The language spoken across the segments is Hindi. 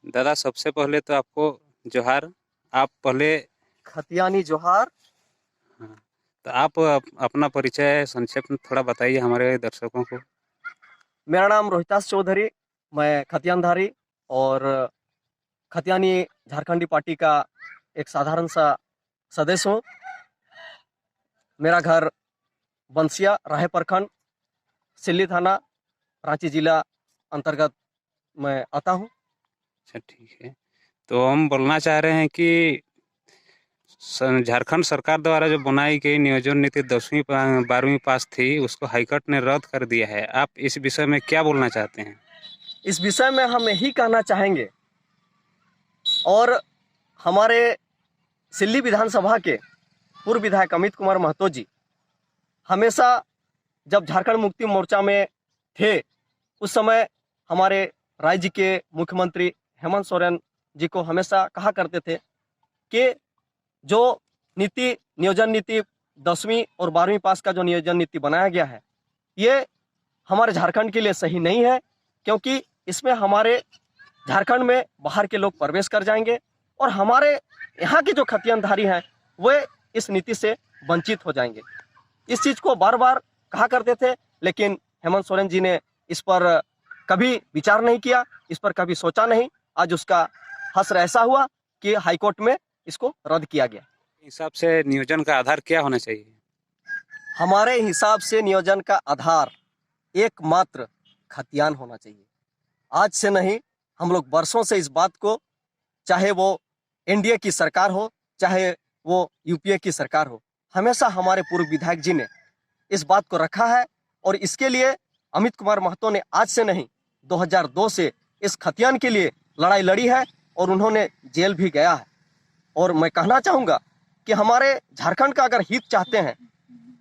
दादा सबसे पहले तो आपको जोहार। आप पहले खतियानी जोहार। हाँ, तो आप अपना परिचय संक्षेप में थोड़ा बताइए हमारे दर्शकों को। मेरा नाम रोहितास चौधरी। मैं खतियानधारी और खतियानी झारखंडी पार्टी का एक साधारण सा सदस्य हूँ। मेरा घर बंसिया राहे प्रखंड सिल्ली थाना रांची जिला अंतर्गत मैं आता हूँ। अच्छा ठीक है। तो हम बोलना चाह रहे हैं कि झारखंड सरकार द्वारा जो बनाई गई नियोजन नीति 10वीं 12वीं पास थी उसको हाईकोर्ट ने रद्द कर दिया है। आप इस विषय में क्या बोलना चाहते हैं? इस विषय में हम यही कहना चाहेंगे और हमारे सिल्ली विधानसभा के पूर्व विधायक अमित कुमार महतो जी हमेशा जब झारखंड मुक्ति मोर्चा में थे उस समय हमारे राज्य के मुख्यमंत्री हेमंत सोरेन जी को हमेशा कहा करते थे कि जो नीति नियोजन नीति 10वीं और 12वीं पास का जो नियोजन नीति बनाया गया है ये हमारे झारखंड के लिए सही नहीं है, क्योंकि इसमें हमारे झारखंड में बाहर के लोग प्रवेश कर जाएंगे और हमारे यहाँ के जो खतियानधारी हैं वे इस नीति से वंचित हो जाएंगे। इस चीज़ को बार बार कहा करते थे, लेकिन हेमंत सोरेन जी ने इस पर कभी विचार नहीं किया, इस पर कभी सोचा नहीं। आज उसका हश्र ऐसा हुआ कि हाईकोर्ट में इसको रद्द किया गया। हिसाब से नियोजन का आधार क्या होना चाहिए? हमारे हिसाब से नियोजन का आधार एकमात्र खतियान होना चाहिए। आज से नहीं, हम लोग वर्षों से इस बात को, चाहे वो एनडीए की सरकार हो चाहे वो यूपीए की सरकार हो, हमेशा हमारे पूर्व विधायक जी ने इस बात को रखा है और इसके लिए अमित कुमार महतो ने आज से नहीं 2002 से इस खतियान के लिए लड़ाई लड़ी है और उन्होंने जेल भी गया है। और मैं कहना चाहूँगा कि हमारे झारखंड का अगर हित चाहते हैं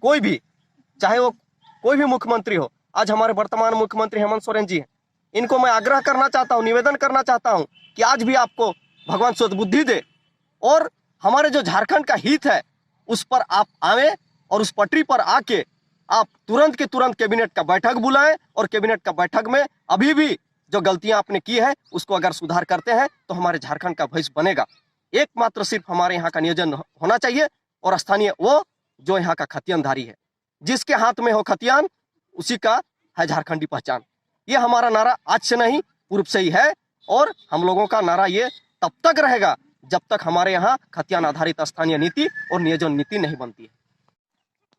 कोई भी, चाहे वो कोई भी मुख्यमंत्री हो, आज हमारे वर्तमान मुख्यमंत्री हेमंत सोरेन जी हैं, इनको मैं आग्रह करना चाहता हूँ, निवेदन करना चाहता हूँ कि आज भी आपको भगवान सद्बुद्धि दे और हमारे जो झारखंड का हित है उस पर आप आवे और उस पटरी पर आके आप तुरंत के तुरंत कैबिनेट का बैठक बुलाएं और कैबिनेट का बैठक में अभी भी जो गलतियां आपने की है उसको अगर सुधार करते हैं तो हमारे झारखंड का भविष्य बनेगा। एकमात्र सिर्फ हमारे यहाँ का नियोजन होना चाहिए और स्थानीय वो जो यहाँ का खतियानधारी है, जिसके हाथ में हो खतियान उसी का है झारखंडी पहचान। ये हमारा नारा आज से नहीं पूर्व से ही है और हम लोगों का नारा ये तब तक रहेगा जब तक हमारे यहाँ खतियान आधारित स्थानीय नीति और नियोजन नीति नहीं बनती है।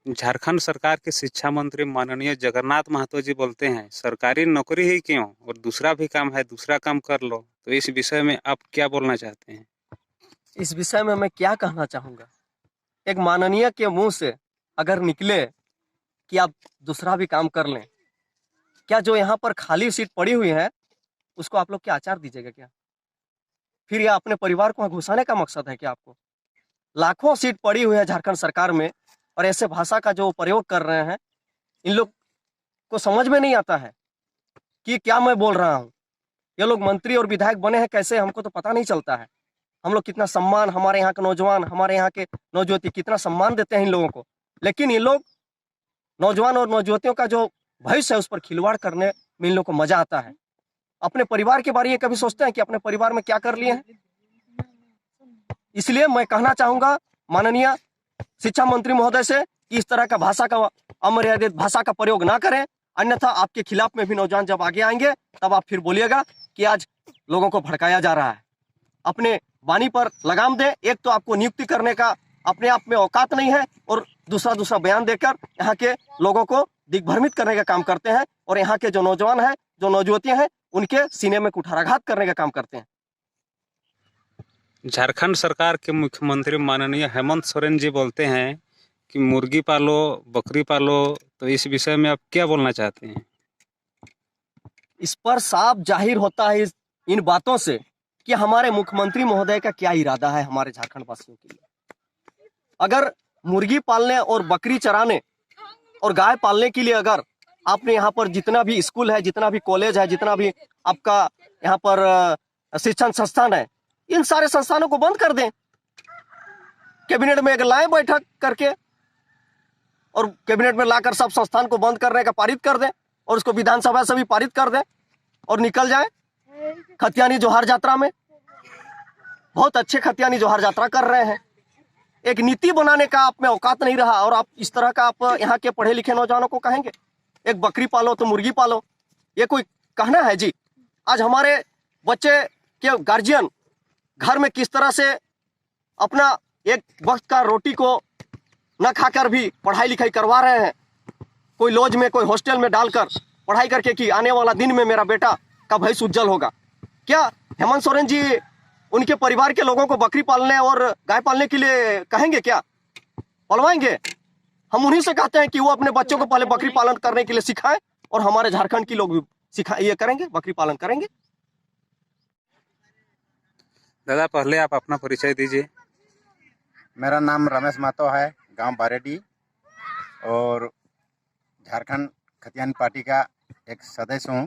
झारखंड सरकार के शिक्षा मंत्री माननीय जगन्नाथ महतो जी बोलते हैं सरकारी नौकरी ही क्यों और दूसरा भी काम है, दूसरा काम कर लो। तो इस विषय में आप क्या बोलना चाहते हैं? इस विषय में मैं क्या कहना चाहूँगा, एक माननीय के मुंह से अगर निकले कि आप दूसरा भी काम कर लें, क्या जो यहाँ पर खाली सीट पड़ी हुई है उसको आप लोग क्या आचार दीजिएगा क्या? फिर यह अपने परिवार को घुसाने का मकसद है क्या आपको? लाखों सीट पड़ी हुई है झारखंड सरकार में और ऐसे भाषा का जो प्रयोग कर रहे हैं, इन लोग को समझ में नहीं आता है कि क्या मैं बोल रहा हूँ। ये लोग मंत्री और विधायक बने हैं कैसे, हमको तो पता नहीं चलता है। हम लोग कितना सम्मान, हमारे यहाँ के नौजवान, हमारे यहाँ के नौजुवती कितना सम्मान देते हैं इन लोगों को, लेकिन ये लोग नौजवान और नौजुवतियों का जो भविष्य है उस पर खिलवाड़ करने में इन लोगों को मजा आता है। अपने परिवार के बारे में कभी सोचते हैं कि अपने परिवार में क्या कर लिए हैं? इसलिए मैं कहना चाहूंगा माननीय शिक्षा मंत्री महोदय से कि इस तरह का भाषा का, अमर्यादित भाषा का प्रयोग ना करें, अन्यथा आपके खिलाफ में भी नौजवान जब आगे आएंगे तब आप फिर बोलिएगा कि आज लोगों को भड़काया जा रहा है। अपने वाणी पर लगाम दें। एक तो आपको नियुक्ति करने का अपने आप में औकात नहीं है और दूसरा बयान देकर यहाँ के लोगों को दिग्भ्रमित करने का काम करते हैं और यहाँ के जो नौजवान हैं, जो नौजुवतियां हैं, उनके सीने में कुठाराघात करने का काम करते हैं। झारखंड सरकार के मुख्यमंत्री माननीय हेमंत सोरेन जी बोलते हैं कि मुर्गी पालो, बकरी पालो। तो इस विषय में आप क्या बोलना चाहते हैं? इस पर साफ जाहिर होता है इन बातों से कि हमारे मुख्यमंत्री महोदय का क्या इरादा है हमारे झारखंड वासियों के लिए। अगर मुर्गी पालने और बकरी चराने और गाय पालने के लिए अगर आपने यहाँ पर जितना भी स्कूल है, जितना भी कॉलेज है, जितना भी आपका यहाँ पर शिक्षण संस्थान है, इन सारे संस्थानों को बंद कर दें। कैबिनेट में अगर लाएं बैठक करके और कैबिनेट में लाकर सब संस्थान को बंद करने का पारित कर दें और उसको विधानसभा से भी पारित कर दें और निकल जाए, खतियानी जोहार यात्रा में। बहुत अच्छे खतियानी जोहार यात्रा कर रहे हैं। एक नीति बनाने का आप में औकात नहीं रहा और आप इस तरह का आप यहाँ के पढ़े लिखे नौजवानों को कहेंगे एक बकरी पालो तो मुर्गी पालो, ये कोई कहना है जी? आज हमारे बच्चे के गार्जियन घर में किस तरह से अपना एक वक्त का रोटी को न खाकर भी पढ़ाई लिखाई करवा रहे हैं, कोई लॉज में कोई हॉस्टल में डालकर पढ़ाई करके कि आने वाला दिन में मेरा बेटा का भविष्य उज्जवल होगा। क्या हेमंत सोरेन जी उनके परिवार के लोगों को बकरी पालने और गाय पालने के लिए कहेंगे? क्या पलवाएंगे? हम उन्हीं से कहते हैं कि वो अपने बच्चों को पहले बकरी पालन करने के लिए सिखाएं और हमारे झारखंड के लोग भी ये करेंगे, बकरी पालन करेंगे। दादा पहले आप अपना परिचय दीजिए। मेरा नाम रमेश महतो है, गांव बारेडी और झारखंड खतियानी पार्टी का एक सदस्य हूँ।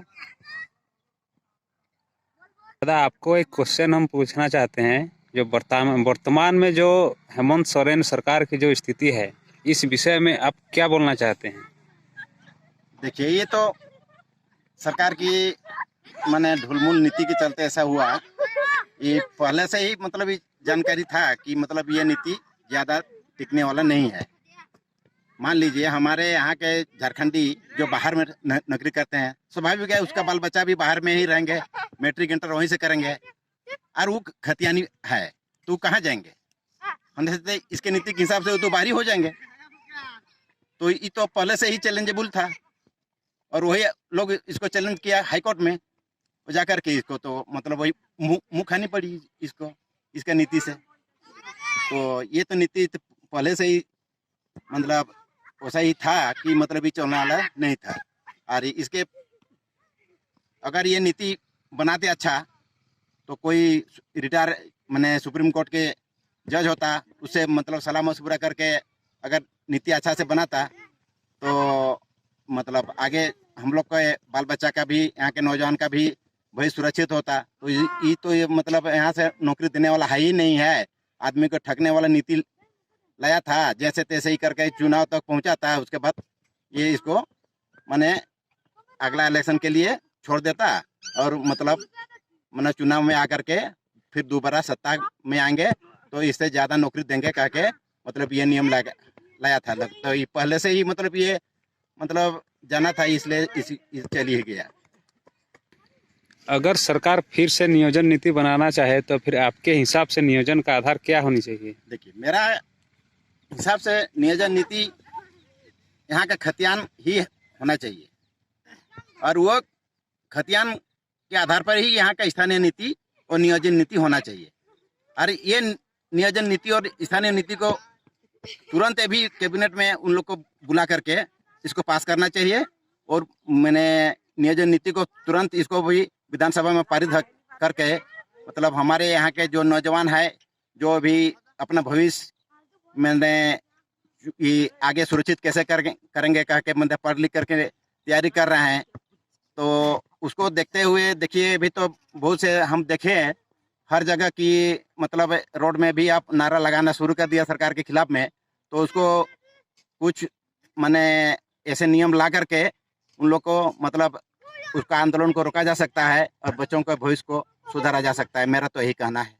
दादा आपको एक क्वेश्चन हम पूछना चाहते हैं, जो वर्तमान में जो हेमंत सोरेन सरकार की जो स्थिति है, इस विषय में आप क्या बोलना चाहते हैं? देखिए, ये तो सरकार की माने ढुलमुल नीति के चलते ऐसा हुआ। ये पहले से ही मतलब ये जानकारी था कि मतलब ये नीति ज़्यादा टिकने वाला नहीं है। मान लीजिए हमारे यहाँ के झारखंडी जो बाहर में नौकरी करते हैं, स्वाभाविक है उसका बाल बच्चा भी बाहर में ही रहेंगे, मैट्रिक इंटर वहीं से करेंगे, और वो खतियानी है तो कहाँ जाएंगे? हम देखते इसके नीति के हिसाब से वो तो बाहर ही हो जाएंगे। तो ये तो पहले से ही चैलेंजेबल था और वही लोग इसको चैलेंज किया हाई कोर्ट में जा कर के, इसको तो मतलब वही मुँह खानी पड़ी इसको, इसका नीति से। तो ये तो नीति तो पहले से ही मतलब वैसा ही था कि मतलब ये चलने वाला नहीं था। और इसके अगर ये नीति बनाते अच्छा तो कोई रिटायर मैंने सुप्रीम कोर्ट के जज होता, उससे मतलब सलाह मशवरा करके अगर नीति अच्छा से बनाता तो मतलब आगे हम लोग के बाल बच्चा का भी, यहाँ के नौजवान का भी भविष्य सुरक्षित होता। तो ये तो ये मतलब यहाँ से नौकरी देने वाला है ही नहीं है, आदमी को ठगने वाला नीति लाया था, जैसे तैसे ही करके चुनाव तक पहुँचा था। उसके बाद ये इसको माने अगला इलेक्शन के लिए छोड़ देता और मतलब माने चुनाव में आकर के फिर दोबारा सत्ता में आएंगे तो इससे ज़्यादा नौकरी देंगे कह के मतलब ये नियम लाया था। तो ये पहले से ही मतलब ये मतलब जाना था, इसलिए इस चली ही गया। अगर सरकार फिर से नियोजन नीति बनाना चाहे तो फिर आपके हिसाब से नियोजन का आधार क्या होनी चाहिए? देखिए, मेरा हिसाब से नियोजन नीति यहाँ का खतियान ही होना चाहिए और वो खतियान के आधार पर ही यहाँ का स्थानीय नीति और नियोजन नीति होना चाहिए। और ये नियोजन नीति और स्थानीय नीति को तुरंत अभी कैबिनेट में उन लोग को बुला करके इसको पास करना चाहिए और मैंने नियोजन नीति को तुरंत इसको भी विधानसभा में पारित करके मतलब हमारे यहाँ के जो नौजवान है जो अभी अपना भविष्य मैंने ये आगे सुरक्षित कैसे करेंगे कह के मतलब पढ़ लिख करके तैयारी कर रहे हैं, तो उसको देखते हुए देखिए अभी तो बहुत से हम देखे हैं हर जगह की मतलब रोड में भी आप नारा लगाना शुरू कर दिया सरकार के खिलाफ में। तो उसको कुछ माने ऐसे नियम ला करके उन लोग को मतलब उसका आंदोलन को रोका जा सकता है और बच्चों के भविष्य को सुधारा जा सकता है। मेरा तो यही कहना है।